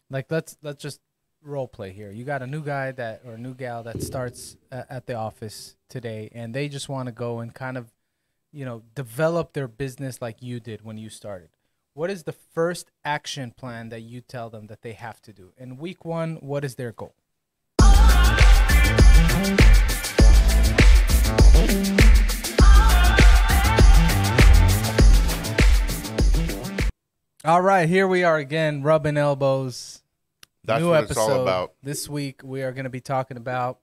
Like let's just role play here. You got a new guy that or a new gal that starts at the office today, and they just want to go and kind of, develop their business like you did when you started. What is the first action plan that you tell them that they have to do? In week one, what is their goal? All right, here we are again, rubbing elbows. That's New what episode. it's all about. This week, we are going to be talking about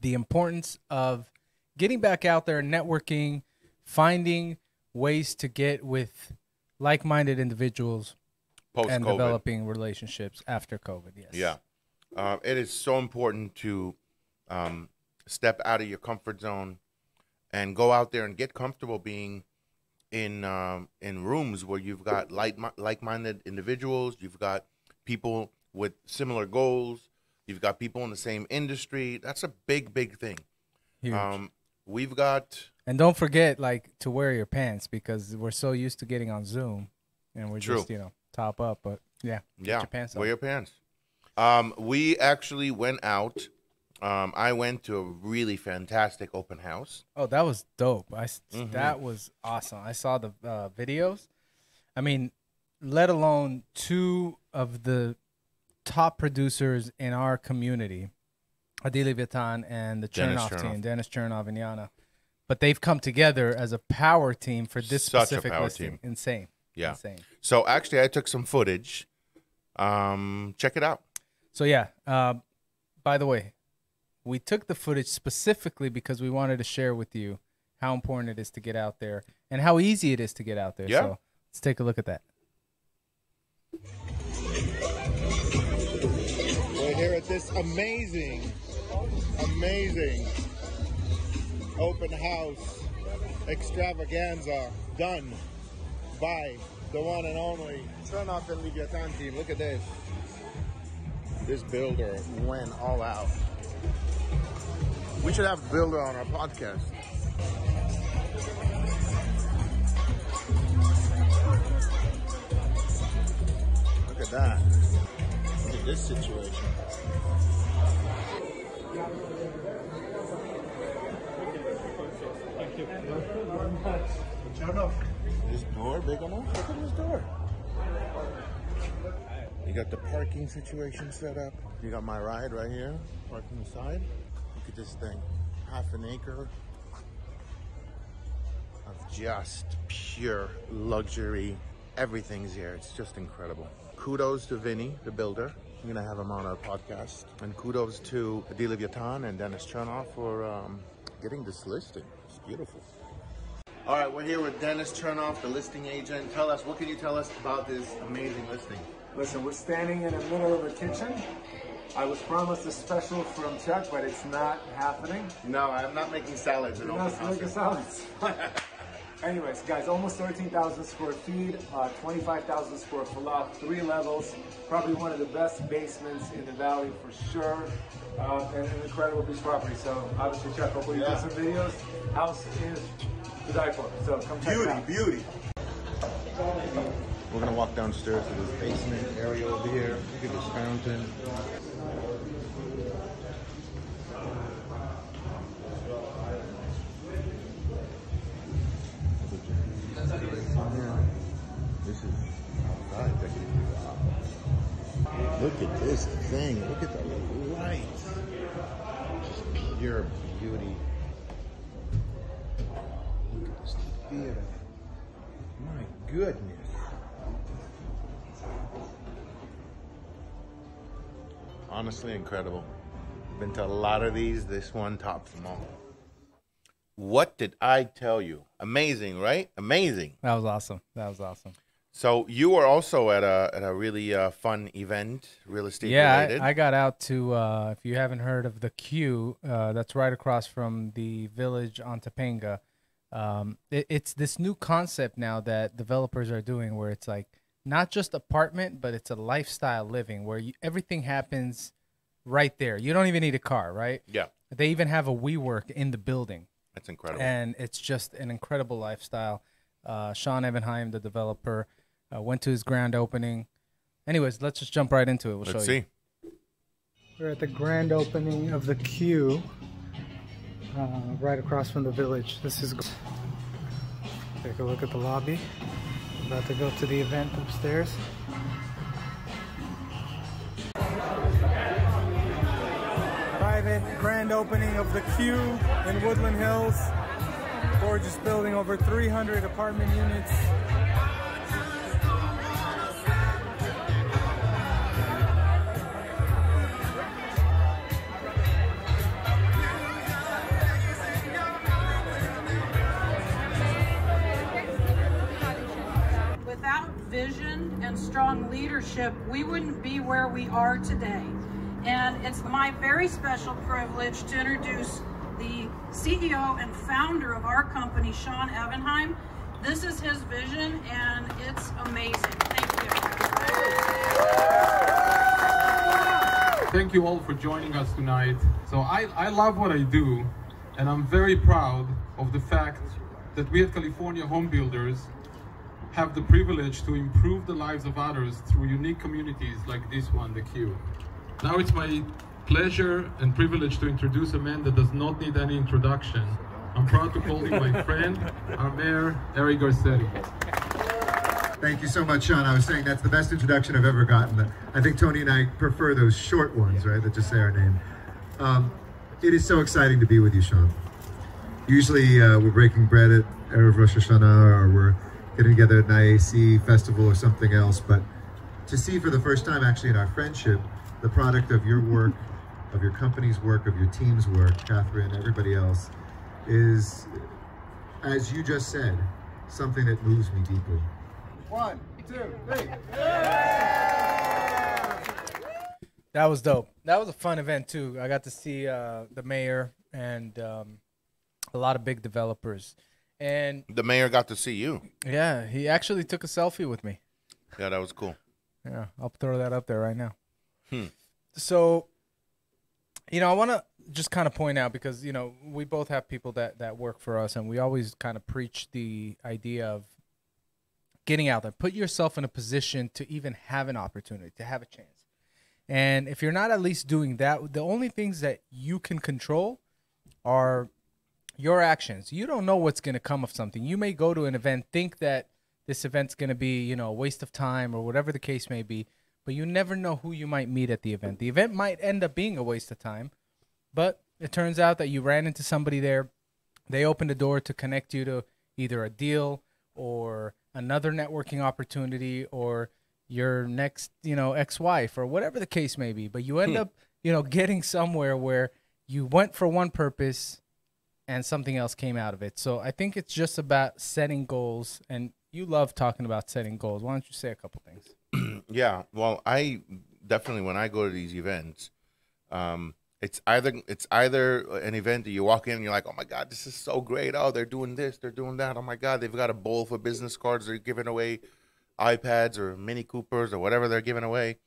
the importance of getting back out there, networking, finding ways to get with like-minded individuals and Post-COVID. developing relationships after COVID. Yes. Yeah. It is so important to step out of your comfort zone and go out there and get comfortable being in rooms where you've got like-minded individuals, you've got people with similar goals, you've got people in the same industry. That's a big, big thing. Huge. We've got... And don't forget, to wear your pants, because we're so used to getting on Zoom, and we're True. just, top up. But yeah, get your pants on. Wear your pants. We actually went out. I went to a really fantastic open house. Oh, that was dope. That was awesome. I saw the videos. I mean, let alone two of the top producers in our community, Adili Vitan and the Chernoff team, Dennis Chernoff and Yana. But they've come together as a power team for this specific listing. Team. Insane. Yeah. Insane. So actually, I took some footage. Check it out. So yeah. By the way, we took the footage specifically because we wanted to share with you how important it is to get out there and how easy it is to get out there. Yeah. So let's take a look at that. We're here at this amazing open house extravaganza done by the one and only Chernoff and Leviathan team. Look at this. This builder went all out. We should have the builder on our podcast. Look at that. Look at this situation. Thank you. This door big enough? Look at this door. You got the parking situation set up. You got my ride right here, parking the side. Look at this thing, 1/2 acre of just pure luxury. Everything's here. It's just incredible. Kudos to Vinny, the builder. I'm gonna have him on our podcast. And kudos to Adili Vitan and Dennis Chernoff for getting this listing. It's beautiful. All right, we're here with Dennis Chernoff, the listing agent. Tell us, what can you tell us about this amazing listing? Listen, we're standing in the middle of a kitchen. I was promised a special from Chuck, but it's not happening. No, I'm not making salads in You're open not houses. making salads. Anyways, guys, almost 13,000 square feet, 25,000 square foot lot, 3 levels, probably one of the best basements in the valley for sure, and an incredible piece of property. So obviously, Chuck, hopefully you do some videos. House is to die for, so come check it out. Beauty. We're gonna walk downstairs to this basement area over here. Look at this fountain. This is outside. Look at this thing. Look at the lights. Just pure beauty. Look at this theater. My goodness. Honestly, incredible. Been to a lot of these. This one tops them all. What did I tell you? Amazing, right? Amazing. That was awesome. That was awesome. So you were also at a really fun event, real estate related. Yeah, I got out to, if you haven't heard of the Q, that's right across from the village on Topanga. It's this new concept now that developers are doing where it's like not just apartment, but it's a lifestyle living where everything happens right there. You don't even need a car, right? Yeah. They even have a WeWork in the building. That's incredible. And it's just an incredible lifestyle. Sean Evenheim, the developer, went to his grand opening, anyways, let's just jump right into it. We'll Let's show you. see. We're at the grand opening of the Q, right across from the village. This is. Take a look at the lobby. About to go to the event upstairs. Private grand opening of the Q in Woodland Hills. Gorgeous building, over 300 apartment units. Without vision and strong leadership, we wouldn't be where we are today. And it's my very special privilege to introduce the CEO and founder of our company, Sean Evenheim. This is his vision, and it's amazing. Thank you. Thank you all for joining us tonight. So I love what I do, and I'm very proud of the fact that we at California Home Builders have the privilege to improve the lives of others through unique communities like this one, the Q. Now it's my pleasure and privilege to introduce a man that does not need any introduction. I'm proud to call him my friend, our mayor, Eric Garcetti. Thank you so much, Sean. I was saying that's the best introduction I've ever gotten. I think Tony and I prefer those short ones, right, that just say our name. It is so exciting to be with you, Sean. Usually we're breaking bread at Erev Rosh Hashanah, or we're getting together at an IAC festival or something else, but to see for the first time actually in our friendship the product of your work, of your company's work, of your team's work, Catherine, everybody else, is, as you just said, something that moves me deeply. 1, 2, 3. That was dope. That was a fun event too. I got to see the mayor and a lot of big developers. And The mayor got to see you. yeah, he actually took a selfie with me. Yeah, that was cool. Yeah, I'll throw that up there right now. So, I want to just kind of point out, because, we both have people that work for us, and we always kind of preach the idea of getting out there. Put yourself in a position to even have an opportunity, to have a chance. And if you're not at least doing that, the only things that you can control are your actions. You don't know what's going to come of something. You may go to an event, think that this event's going to be, a waste of time or whatever the case may be, but you never know who you might meet at the event. The event might end up being a waste of time, but it turns out that you ran into somebody there. They opened a door to connect you to either a deal or another networking opportunity or your next, ex-wife or whatever the case may be. But you end up, getting somewhere where you went for one purpose and something else came out of it. So I think it's just about setting goals, and you love talking about setting goals. Why don't you say a couple things? Yeah, well, I definitely, when I go to these events, it's either an event that you walk in and you're like, oh my God, this is so great. Oh, they're doing this, they're doing that. Oh my God, they've got a bowl for business cards. They're giving away iPads or Mini Coopers or whatever they're giving away.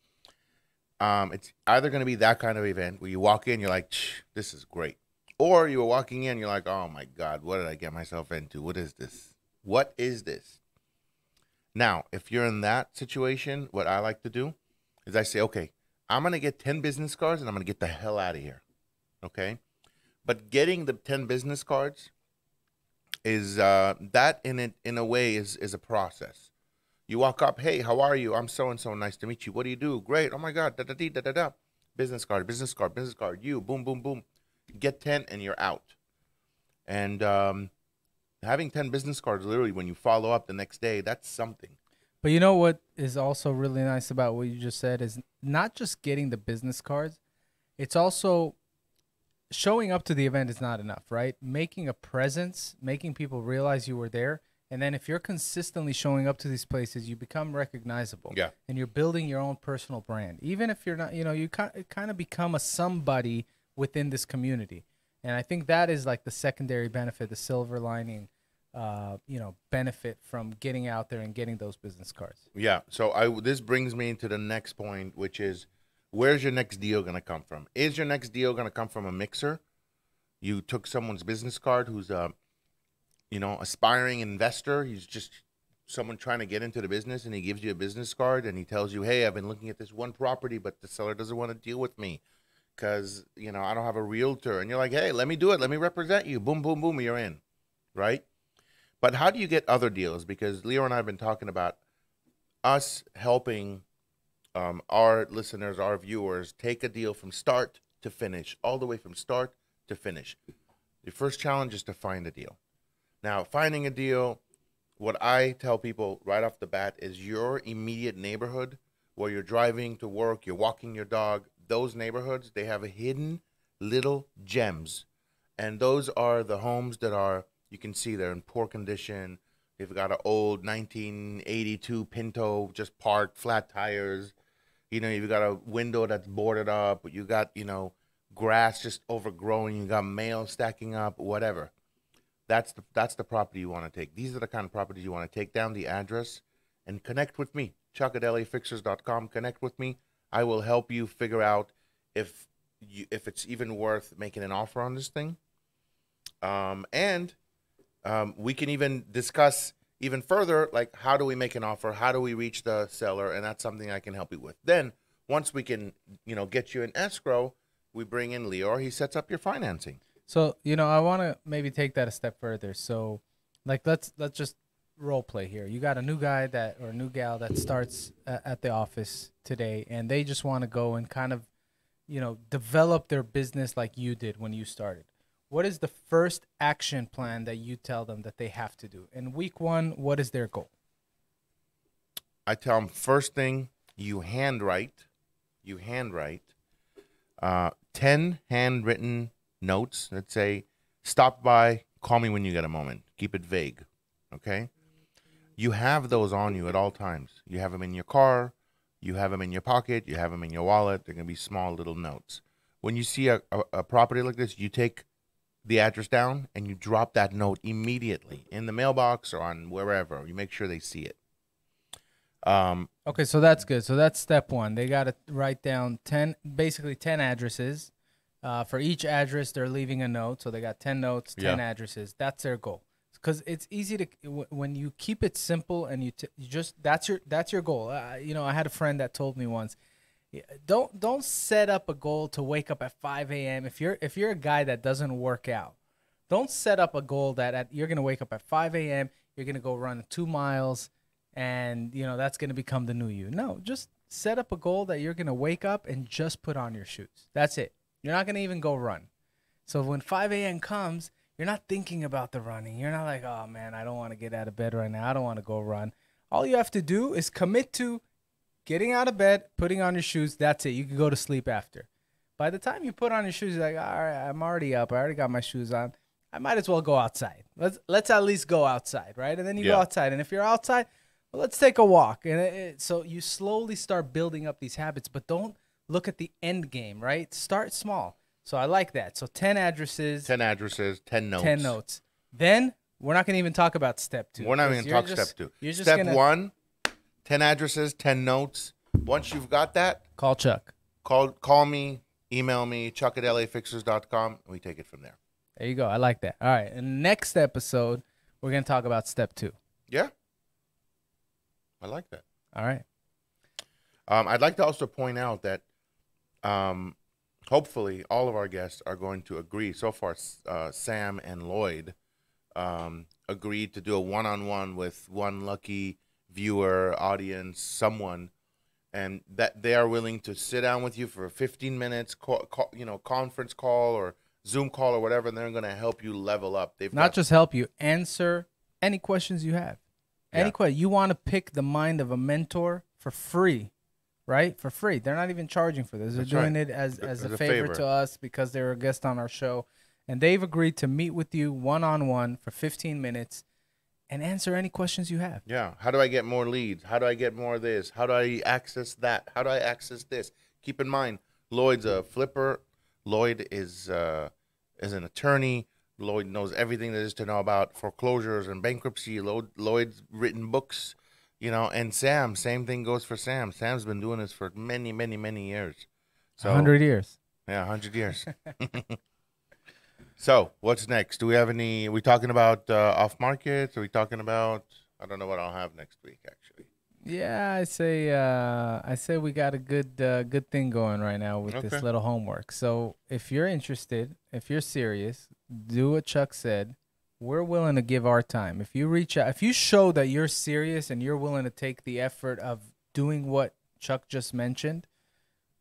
It's either going to be that kind of event where you walk in, you're like, this is great. Or you were walking in, you're like, oh my God, what did I get myself into? What is this? What is this? Now, if you're in that situation, what I like to do is I say, okay, I'm going to get 10 business cards and I'm going to get the hell out of here. Okay? But getting the 10 business cards is, that in a way is a process. You walk up, hey, how are you? I'm so-and-so, nice to meet you. What do you do? Great. Oh my God, da-da-dee, da-da-da. Business card, business card, business card. You, boom, boom, boom. Get 10 and you're out. And having 10 business cards, literally, when you follow up the next day, that's something. But you know what is also really nice about what you just said is not just getting the business cards. It's also showing up to the event is not enough, right? Making a presence, making people realize you were there. And then if you're consistently showing up to these places, you become recognizable. Yeah. And you're building your own personal brand. Even if you're not, you kind of become a somebody within this community. And I think that is like the secondary benefit, the silver lining, benefit from getting out there and getting those business cards. Yeah. So this brings me into the next point, which is, where's your next deal going to come from? Is your next deal going to come from a mixer? You took someone's business card who's a, aspiring investor. He's just someone trying to get into the business and he gives you a business card and he tells you, hey, I've been looking at this one property, but the seller doesn't want to deal with me because, you know, I don't have a realtor. And you're like, hey, let me do it. Let me represent you. Boom, boom, boom. You're in, right? But how do you get other deals? Because Leo and I have been talking about us helping our listeners, our viewers, take a deal from start to finish, all the way from start to finish. The first challenge is to find a deal. Now, finding a deal, what I tell people right off the bat is your immediate neighborhood where you're driving to work, you're walking your dog, those neighborhoods, they have a hidden little gems. And those are the homes that are, you can see they're in poor condition. They've got an old 1982 Pinto just parked, flat tires. You know, you've got a window that's boarded up. You got, you know, grass just overgrowing. You got mail stacking up, whatever. That's the property you want to take. These are the kind of properties you want to take down the address and connect with me. Chuck at LAFixers.com. Connect with me. I will help you figure out if it's even worth making an offer on this thing. We can even discuss even further, like, how do we make an offer? How do we reach the seller? And that's something I can help you with. Then once we can, you know, get you in escrow, we bring in Lior. He sets up your financing. So, you know, I want to maybe take that a step further. So, like, let's just role play here. You got a new guy or a new gal that starts at the office today, and they just want to go and kind of, you know, develop their business like you did when you started. What is the first action plan that you tell them that they have to do? In week one, what is their goal? I tell them, first thing, you handwrite 10 handwritten notes that say, stop by, call me when you get a moment. Keep it vague, okay? You have those on you at all times. You have them in your car, you have them in your pocket, you have them in your wallet. They're going to be small little notes. When you see a property like this, you take the address down and you drop that note immediately in the mailbox or on wherever. You make sure they see it. Okay, so that's good. So that's step one. They got to write down 10 addresses. For each address, they're leaving a note. So they got 10 notes, 10 addresses. That's their goal. Because it's easy to when you keep it simple and you just that's your goal. You know, I had a friend that told me once, don't set up a goal to wake up at 5 a.m. If you're a guy that doesn't work out, don't set up a goal that you're gonna wake up at 5 a.m. You're gonna go run 2 miles, and you know that's gonna become the new you. No, just set up a goal that you're gonna wake up and just put on your shoes. That's it. You're not gonna even go run. So when 5 a.m. comes, you're not thinking about the running. You're not like, oh man, I don't want to get out of bed right now. I don't want to go run. All you have to do is commit to getting out of bed, putting on your shoes. That's it. You can go to sleep after. By the time you put on your shoes, you're like, all right, I'm already up. I already got my shoes on. I might as well go outside. Let's at least go outside, right? And then you go outside. And if you're outside, well, let's take a walk. And so you slowly start building up these habits, but don't look at the end game, right? Start small. So I like that. So 10 addresses. 10 addresses, 10 notes. 10 notes. Then we're not going to even talk about step 2. We're not even going to talk step 2. Step 1, 10 addresses, 10 notes. Once you've got that, call Chuck. Call me, email me, Chuck at LAFixers.com, and we take it from there. There you go. I like that. All right. In the next episode, we're going to talk about step 2. Yeah. I like that. All right. I'd like to also point out that hopefully all of our guests are going to agree. So far, Sam and Lloyd agreed to do a one-on-one with one lucky viewer, audience, someone, and that they are willing to sit down with you for 15 minutes, conference call or Zoom call or whatever, and they're going to help you level up. They've not just help you, answer any questions you have. Any question. You want to pick the mind of a mentor for free. Right? For free. They're not even charging for this. They're doing it as a favor to us because they're a guest on our show. And they've agreed to meet with you one-on-one for 15 minutes and answer any questions you have. Yeah. How do I get more leads? How do I get more of this? How do I access that? How do I access this? Keep in mind, Lloyd's a flipper. Lloyd is an attorney. Lloyd knows everything there is to know about foreclosures and bankruptcy. Lloyd's written books. You know, and Sam, same thing goes for Sam. Sam's been doing this for many, many, many years. So 100 years. Yeah, 100 years. So, what's next? Do we have any? Are we talking about off market? Are we talking about? I don't know what I'll have next week, actually. Yeah, I say we got a good thing going right now with this little homework. So if you're interested, if you're serious, do what Chuck said. We're willing to give our time. If you reach out, if you show that you're serious and you're willing to take the effort of doing what Chuck just mentioned,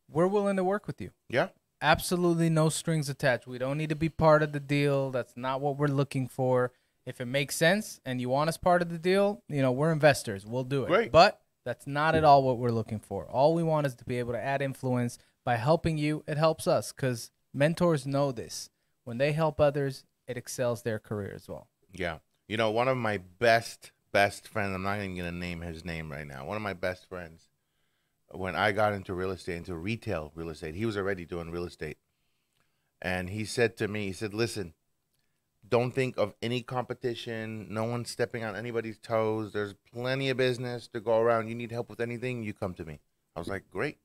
we're willing to work with you. Yeah. Absolutely no strings attached. We don't need to be part of the deal. That's not what we're looking for. If it makes sense and you want us part of the deal, you know, we're investors. We'll do it. Great. But that's not at all what we're looking for. All we want is to be able to add influence. By helping you, it helps us because mentors know this. When they help others, it excels their career as well. Yeah. You know, one of my best friends, I'm not even going to name his name right now. One of my best friends, when I got into real estate, into retail real estate, he was already doing real estate. And he said to me, he said, listen, don't think of any competition. No one's stepping on anybody's toes. There's plenty of business to go around. You need help with anything, you come to me. I was like, great.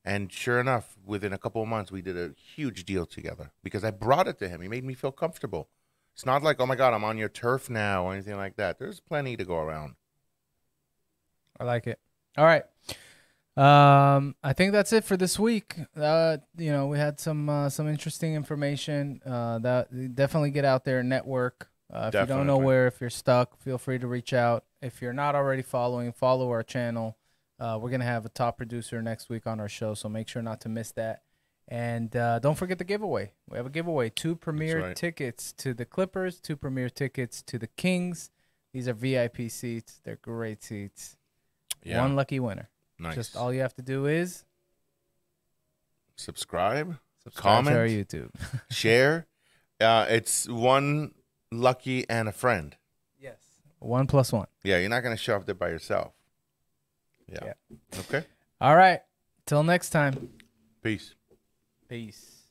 And sure enough, within a couple of months, we did a huge deal together because I brought it to him. He made me feel comfortable. It's not like, oh, my God, I'm on your turf now or anything like that. There's plenty to go around. I like it. All right. I think that's it for this week. You know, we had some interesting information. That definitely get out there and network. If you don't know where, if you're stuck, feel free to reach out. If you're not already following, follow our channel. We're going to have a top producer next week on our show, so make sure not to miss that. And don't forget the giveaway. We have a giveaway. 2 premier tickets to the Clippers, 2 premier tickets to the Kings. These are VIP seats. They're great seats. Yeah. 1 lucky winner. Nice. Just all you have to do is subscribe comment, to our YouTube. Share. It's 1 lucky and a friend. Yes. 1 + 1. Yeah, you're not going to show up there by yourself. Yeah. Okay. All right. Till next time. Peace. Peace.